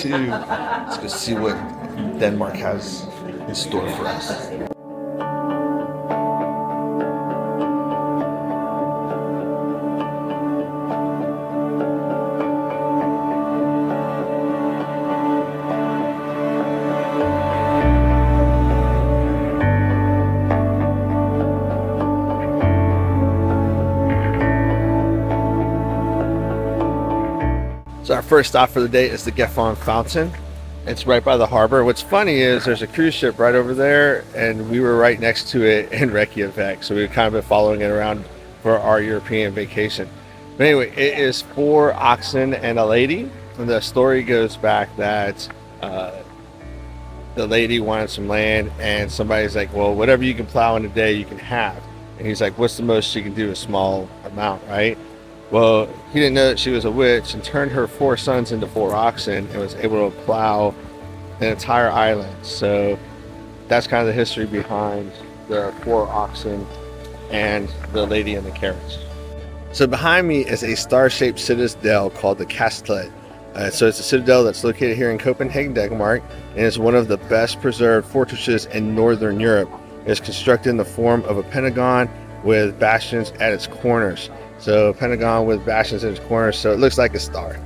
2. Let's go see what Denmark has in store for us. So our first stop for the day is the Geffen Fountain. It's right by the harbor. What's funny is there's a cruise ship right over there, and we were right next to it in Reykjavik. So we've kind of been following it around for our European vacation. But anyway, it is 4 oxen and a lady. And the story goes back that the lady wanted some land, and somebody's like, well, whatever you can plow in a day, you can have. And he's like, what's the most she can do? A small amount, right? Well, he didn't know that she was a witch and turned her 4 sons into 4 oxen and was able to plow an entire island. So that's kind of the history behind the 4 oxen and the lady in the carriage. So behind me is a star-shaped citadel called the Castle. So it's a citadel that's located here in Copenhagen, Denmark, and is one of the best preserved fortresses in Northern Europe. It's constructed in the form of a pentagon with bastions at its corners. So pentagon with bastions at its corners, so it looks like a star.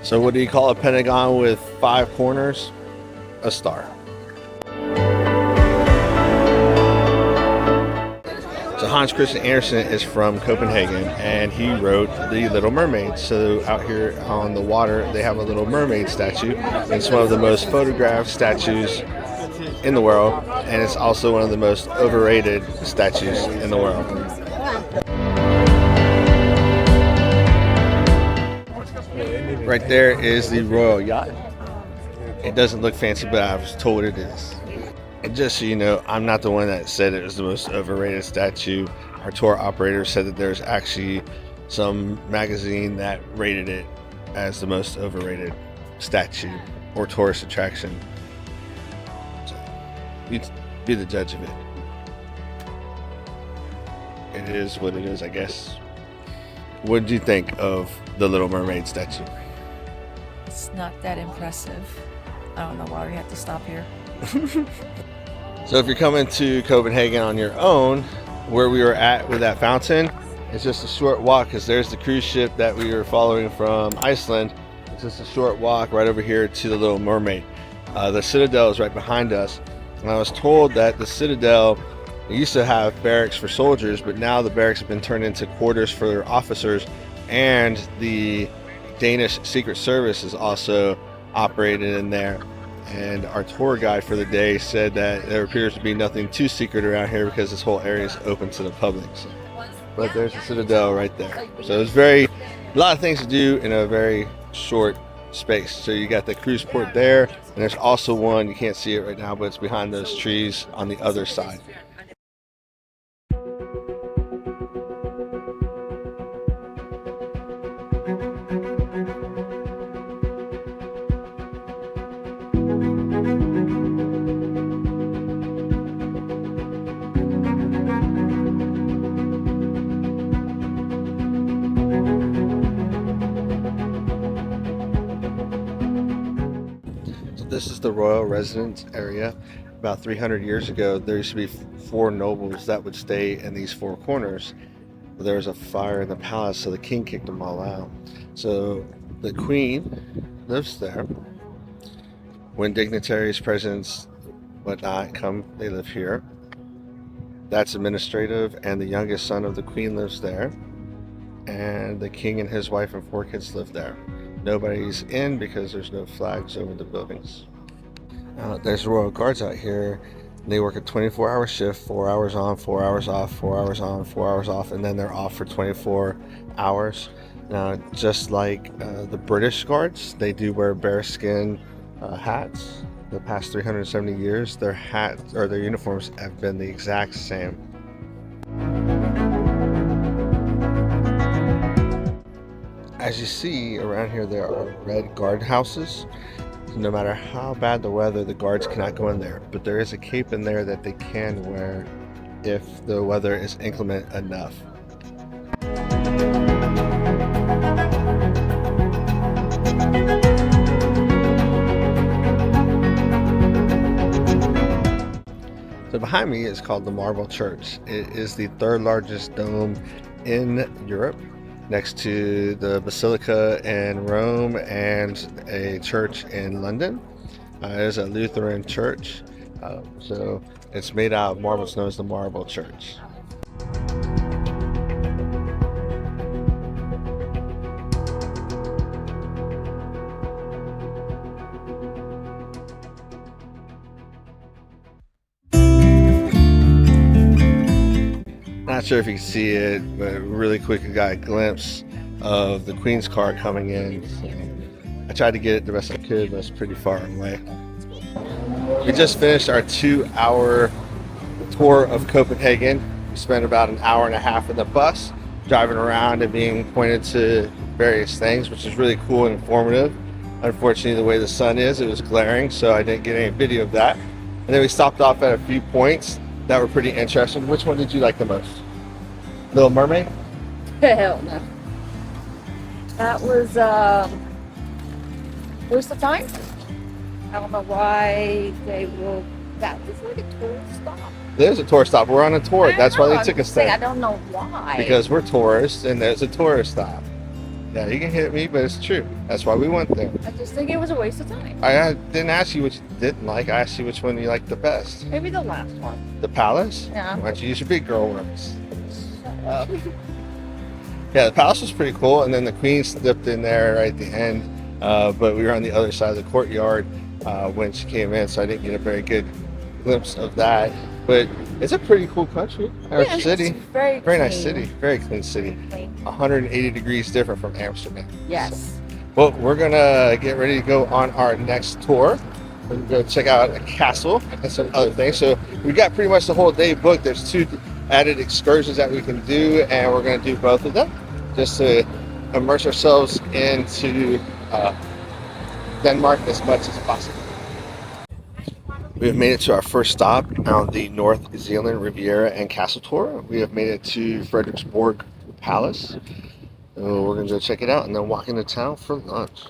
So what do you call a pentagon with 5 corners? A star. So Hans Christian Andersen is from Copenhagen, and he wrote The Little Mermaid. So out here on the water, they have a Little Mermaid statue. It's one of the most photographed statues in the world, and it's also one of the most overrated statues in the world. Right there is the Royal Yacht. It doesn't look fancy, but I was told it is. And just so you know, I'm not the one that said it was the most overrated statue. Our tour operator said that there's actually some magazine that rated it as the most overrated statue or tourist attraction. So you be the judge of it. It is what it is, I guess. What did you think of the Little Mermaid statue? It's not that impressive. I don't know why we have to stop here. So if you're coming to Copenhagen on your own, where we were at with that fountain, it's just a short walk, because there's the cruise ship that we were following from Iceland. It's just a short walk right over here to the Little Mermaid. The Citadel is right behind us, and I was told that the Citadel used to have barracks for soldiers, but now the barracks have been turned into quarters for officers, and the Danish Secret Service is also operated in there. And our tour guide for the day said that there appears to be nothing too secret around here because this whole area is open to the public. So, but there's the Citadel right there. So it's a lot of things to do in a very short space. So you got the cruise port there, and there's also one, you can't see it right now, but it's behind those trees on the other side. This is the royal residence area. About 300 years ago, there used to be 4 nobles that would stay in these 4 corners. But there was a fire in the palace, so the king kicked them all out. So the queen lives there. When dignitaries, presidents, whatnot come, they live here. That's administrative, and the youngest son of the queen lives there. And the king and his wife and 4 kids live there. Nobody's in because there's no flags over the buildings. There's royal guards out here. They work a 24-hour shift, 4 hours on, 4 hours off, 4 hours on, 4 hours off, and then they're off for 24 hours. Now, just like the British guards, they do wear bearskin hats. The past 370 years, their hats or their uniforms have been the exact same. As you see around here, there are red guard houses. No matter how bad the weather, the guards cannot go in there, but there is a cape in there that they can wear if the weather is inclement enough. So behind me is called the Marble Church. It is the third largest dome in Europe, next to the Basilica in Rome and a church in London. It is a Lutheran church, so it's made out of marble. It's known as the Marble Church. Not sure if you can see it, but really quick, I got a glimpse of the Queen's car coming in. So I tried to get it the best I could, but it's pretty far away. We just finished our 2-hour tour of Copenhagen. We spent about an hour and a half in the bus, driving around and being pointed to various things, which is really cool and informative. Unfortunately, the way the sun is, it was glaring, so I didn't get any video of that. And then we stopped off at a few points that were pretty interesting. Which one did you like the most? Little Mermaid? Hell no. That was waste of time. I don't know why they will. That was like a tourist stop. There's a tourist stop. We're on a tour. That's why they took us there. I don't know why. Because we're tourists and there's a tourist stop. Yeah, you can hit me, but it's true. That's why we went there. I just think it was a waste of time. I didn't ask you what you didn't like. I asked you which one you liked the best. Maybe the last one. The Palace? Yeah. Why don't you use your big girl words? Shut up. Yeah, the Palace was pretty cool, and then the Queen slipped in there right at the end. But we were on the other side of the courtyard when she came in, so I didn't get a very good glimpse of that. But it's a pretty cool country or city. Very nice city. Very clean city. 180 degrees different from Amsterdam. Yes. So, well, we're gonna get ready to go on our next tour. We're gonna go check out a castle and some other things. So we got pretty much the whole day booked. There's 2 added excursions that we can do, and we're gonna do both of them just to immerse ourselves into Denmark as much as possible. We have made it to our first stop on the North Zealand Riviera and Castle Tour. We have made it to Frederiksborg Palace. We're going to go check it out and then walk into town for lunch.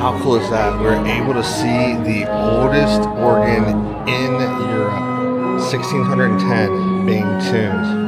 How cool is that? We're able to see the oldest organ in Europe, 1610, being tuned.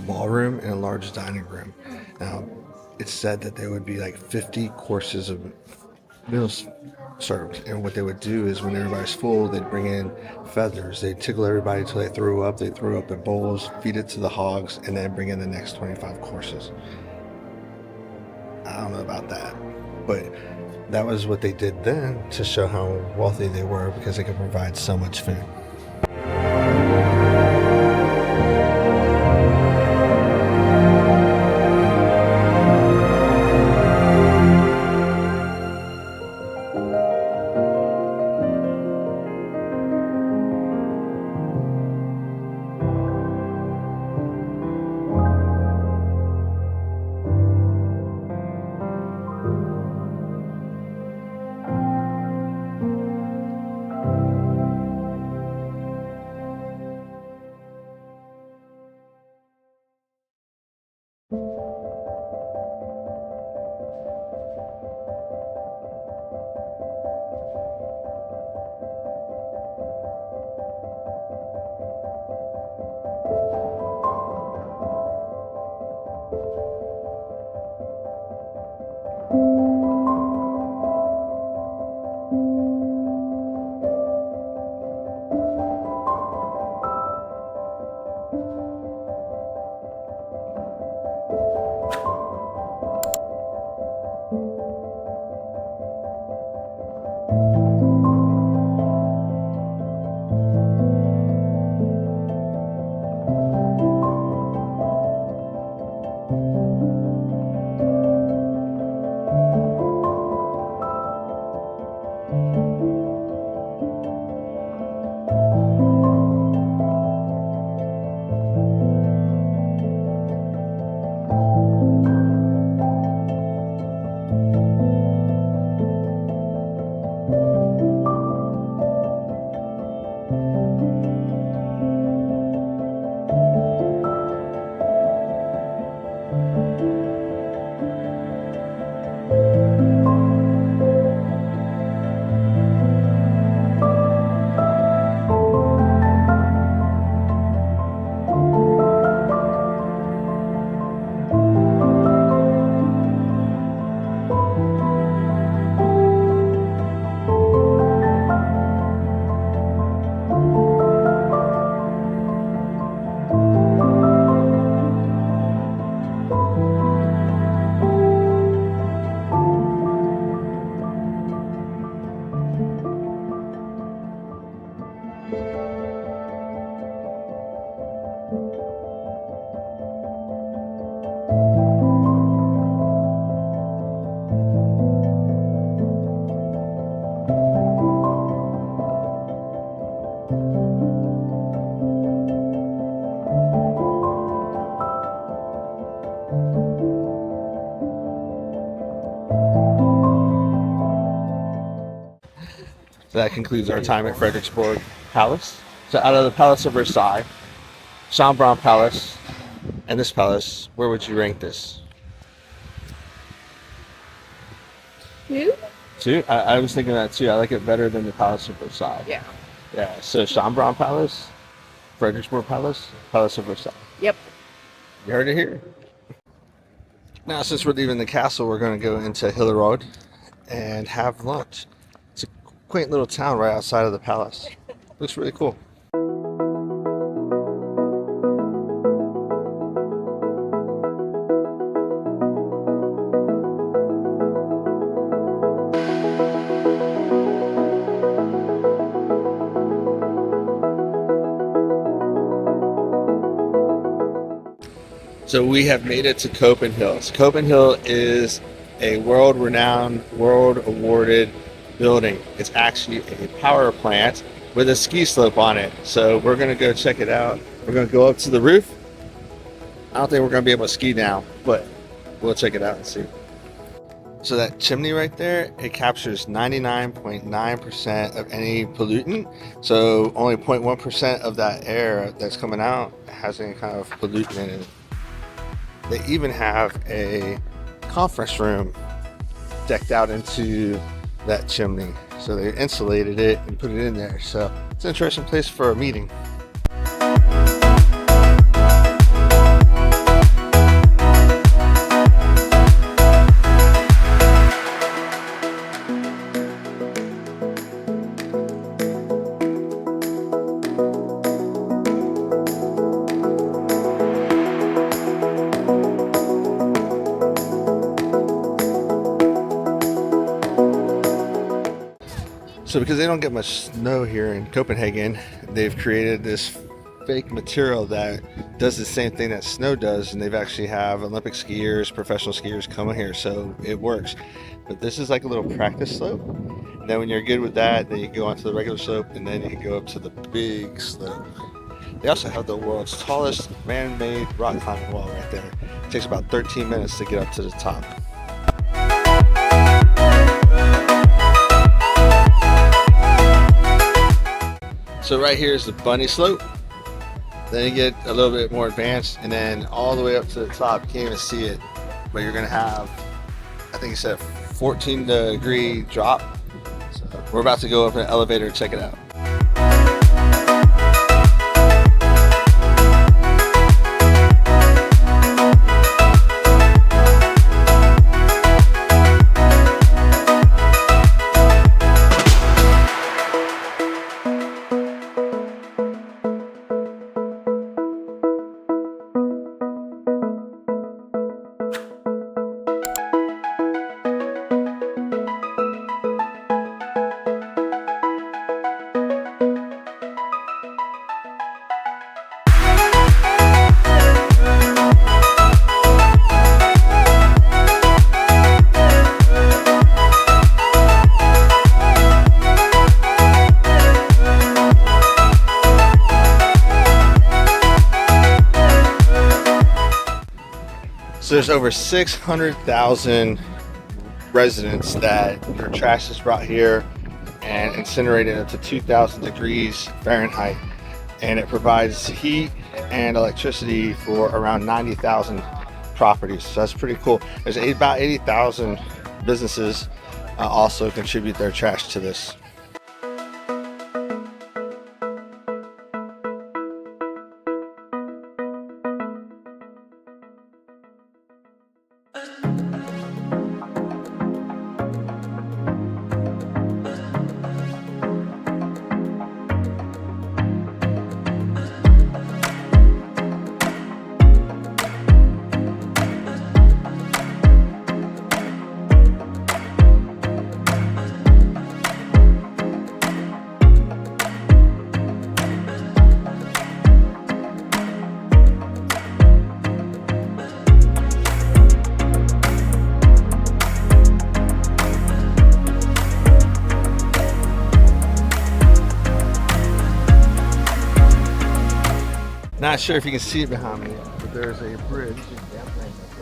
ballroom and a large dining room. Now, it's said that there would be like 50 courses of meals served, and what they would do is when everybody's full, they'd bring in feathers, they'd tickle everybody until they threw up, they'd throw up in bowls, feed it to the hogs, and then bring in the next 25 courses. I don't know about that, but that was what they did then to show how wealthy they were, because they could provide so much food. So that concludes our time at Frederiksborg Palace. So out of the Palace of Versailles, Schönbrunn Palace, and this palace, where would you rank this? 2? 2? I was thinking that too. I like it better than the Palace of Versailles. Yeah. Yeah, so Schönbrunn Palace, Frederiksborg Palace, Palace of Versailles. Yep. You heard it here. Now, since we're leaving the castle, we're going to go into Hillerød and have lunch. It's a quaint little town right outside of the palace. Looks really cool. So we have made it to Copenhagen. Copenhagen is a world-renowned, world-awarded building. It's actually a power plant with a ski slope on it. So we're going to go check it out. We're going to go up to the roof. I don't think we're going to be able to ski down, but we'll check it out and see. So that chimney right there, it captures 99.9% of any pollutant. So only 0.1% of that air that's coming out has any kind of pollutant in it. They even have a conference room decked out into that chimney. So they insulated it and put it in there. So it's an interesting place for a meeting. So because they don't get much snow here in Copenhagen, they've created this fake material that does the same thing that snow does, and they've actually have Olympic skiers, professional skiers coming here, so it works. But this is like a little practice slope. And then when you're good with that, then you go onto the regular slope, and then you can go up to the big slope. They also have the world's tallest man-made rock climbing wall right there. It takes about 13 minutes to get up to the top. So right here is the bunny slope. Then you get a little bit more advanced, and then all the way up to the top. You can't even see it, but you're gonna have, I think it's a 14-degree drop. So we're about to go up in an elevator and check it out. So there's over 600,000 residents that their trash is brought here and incinerated up to 2,000 degrees Fahrenheit, and it provides heat and electricity for around 90,000 properties. So that's pretty cool. There's about 80,000 businesses also contribute their trash to this. Not sure if you can see it behind me, but there's a bridge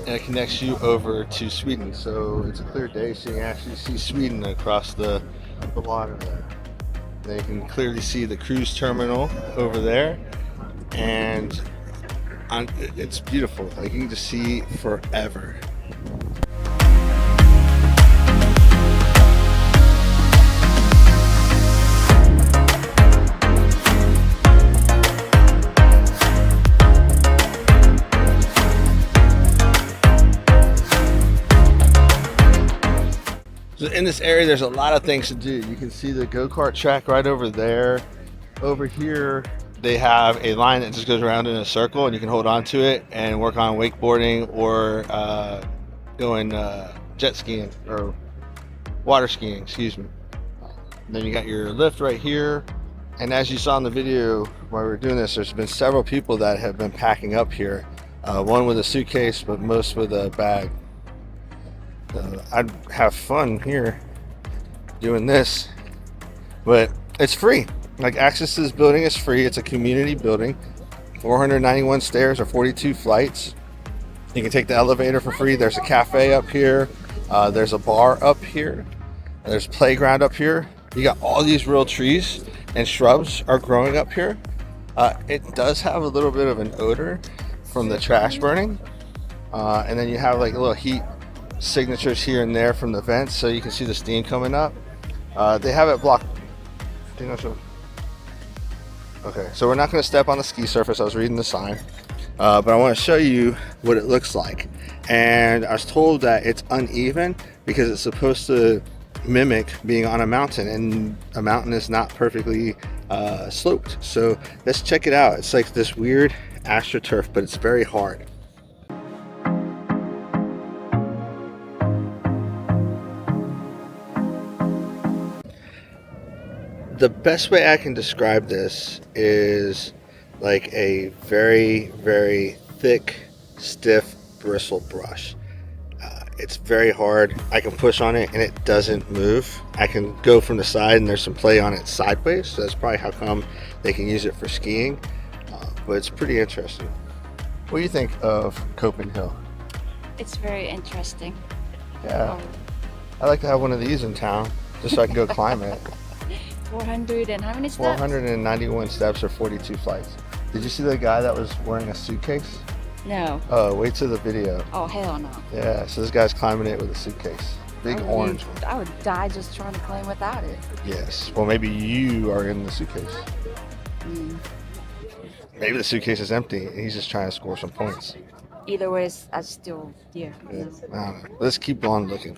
and it connects you over to Sweden. So it's a clear day, so you can actually see Sweden across the water there. Then you can clearly see the cruise terminal over there, and it's beautiful. Like, you can just see forever. So in this area, there's a lot of things to do. You can see the go-kart track right over there. Over here, they have a line that just goes around in a circle, and you can hold on to it and work on wakeboarding or going jet skiing or water skiing, excuse me. And then you got your lift right here. And as you saw in the video while we were doing this, there's been several people that have been packing up here. One with a suitcase, but most with a bag. I'd have fun here doing this, but it's free. Like, access to this building is free. It's a community building, 491 stairs or 42 flights. You can take the elevator for free. There's a cafe up here. There's a bar up here. There's a playground up here. You got all these real trees and shrubs are growing up here. It does have a little bit of an odor from the trash burning. And then you have like a little heat signatures here and there from the vents, so you can see the steam coming up. They have it blocked. Okay, so we're not going to step on the ski surface. I was reading the sign, but I want to show you what it looks like. And I was told that it's uneven because it's supposed to mimic being on a mountain, and a mountain is not perfectly sloped. So let's check it out. It's like this weird astroturf, but it's very hard. The best way I can describe this is like a very, very thick, stiff bristle brush. It's very hard. I can push on it and it doesn't move. I can go from the side and there's some play on it sideways, so that's probably how come they can use it for skiing. But it's pretty interesting. What do you think of Copenhagen? It's very interesting. Yeah, I'd like to have one of these in town just so I can go climb it. 400 and how many steps? 491 steps or 42 flights. Did you see the guy that was wearing a suitcase? No. Oh, wait till the video. Oh, hell no. Yeah, so this guy's climbing it with a suitcase. Big orange one. I would die just trying to climb without it. Yes. Well, maybe you are in the suitcase. Maybe the suitcase is empty and he's just trying to score some points. Either way, I still, yeah. I don't know. Let's keep on looking.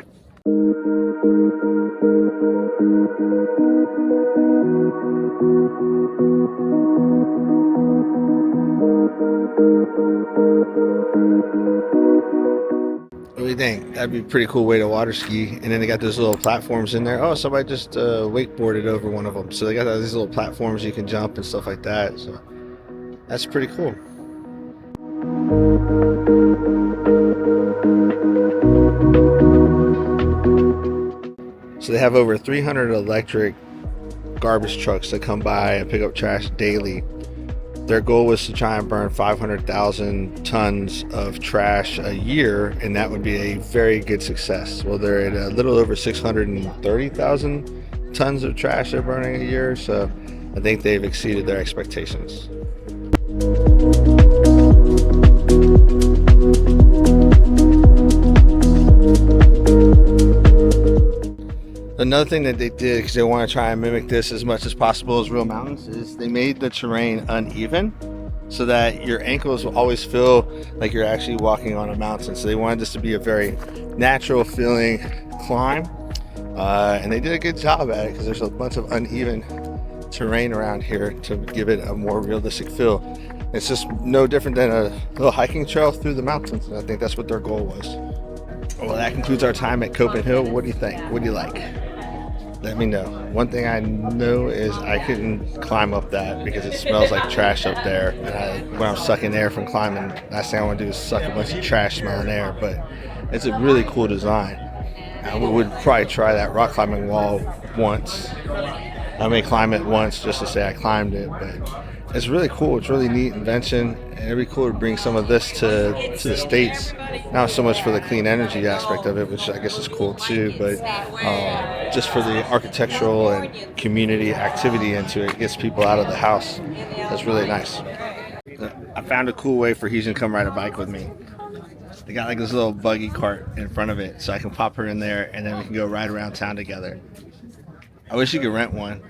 What do you think? That'd be a pretty cool way to water ski. And then they got those little platforms in there. Oh, somebody just wakeboarded over one of them. So they got these little platforms you can jump and stuff like that. So that's pretty cool. So they have over 300 electric garbage trucks that come by and pick up trash daily. Their goal was to try and burn 500,000 tons of trash a year, and that would be a very good success. Well, they're at a little over 630,000 tons of trash they're burning a year, so I think they've exceeded their expectations. Another thing that they did, because they want to try and mimic this as much as possible as real mountains, is they made the terrain uneven so that your ankles will always feel like you're actually walking on a mountain. So they wanted this to be a very natural feeling climb, and they did a good job at it because there's a bunch of uneven terrain around here to give it a more realistic feel. It's just no different than a little hiking trail through the mountains, and I think that's what their goal was. Well, that concludes our time at Copenhagen. What do you think? What do you like? Let me know. One thing I know is I couldn't climb up that because it smells like trash up there. And when I'm sucking air from climbing, last thing I want to do is suck a bunch of trash smelling air. But it's a really cool design. I would probably try that rock climbing wall once. I may climb it once just to say I climbed it, but it's really cool. It's really neat invention, and it'd be cool to bring some of this to the States. Not so much for the clean energy aspect of it, which I guess is cool too, but just for the architectural and community activity into it. It gets people out of the house. That's really nice. I found a cool way for Heejin to come ride a bike with me. They got like this little buggy cart in front of it, so I can pop her in there, and then we can go ride around town together. I wish you could rent one.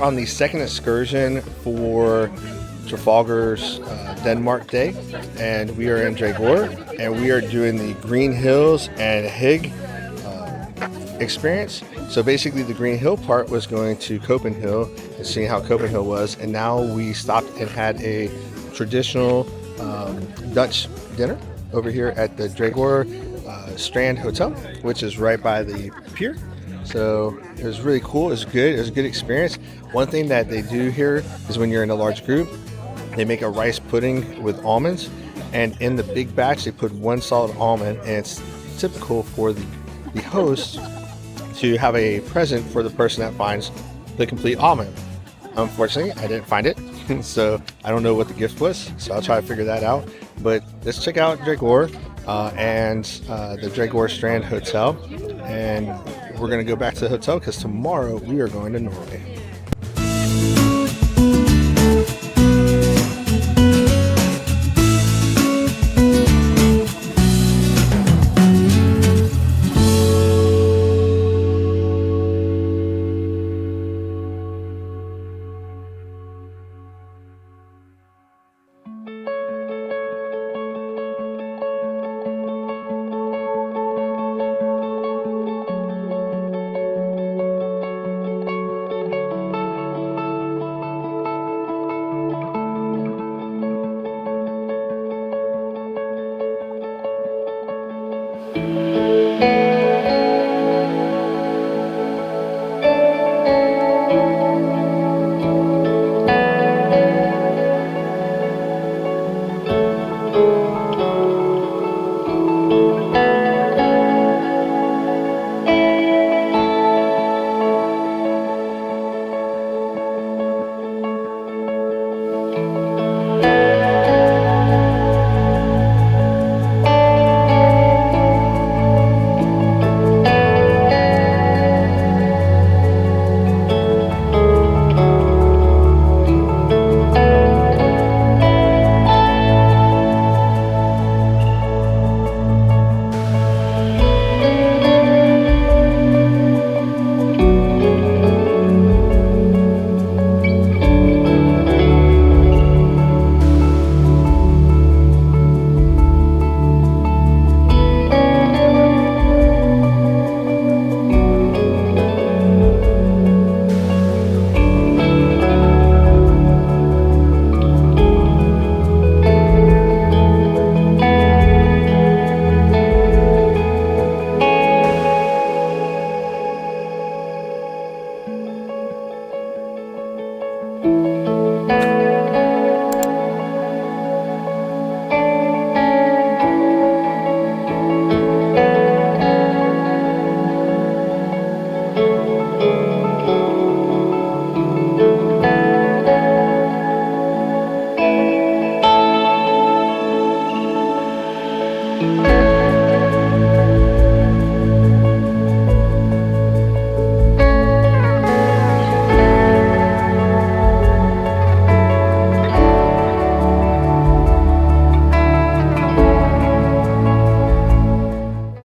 on the second excursion for Trafalgar's Denmark Day, and we are in Dragor, and we are doing the Green Hills and Hig experience. So basically the Green Hill part was going to Copenhagen and seeing how Copenhagen was, and now we stopped and had a traditional Dutch dinner over here at the Dragor Strand Hotel, which is right by the pier. So it was really cool. It was good. It was a good experience. One thing that they do here is when you're in a large group, they make a rice pudding with almonds, and in the big batch they put one solid almond, and it's typical for the host to have a present for the person that finds the complete almond. Unfortunately, I didn't find it, so I don't know what the gift was, so I'll try to figure that out. But let's check out Dragor and the Dragor Strand Hotel, and we're going to go back to the hotel because tomorrow we are going to Norway.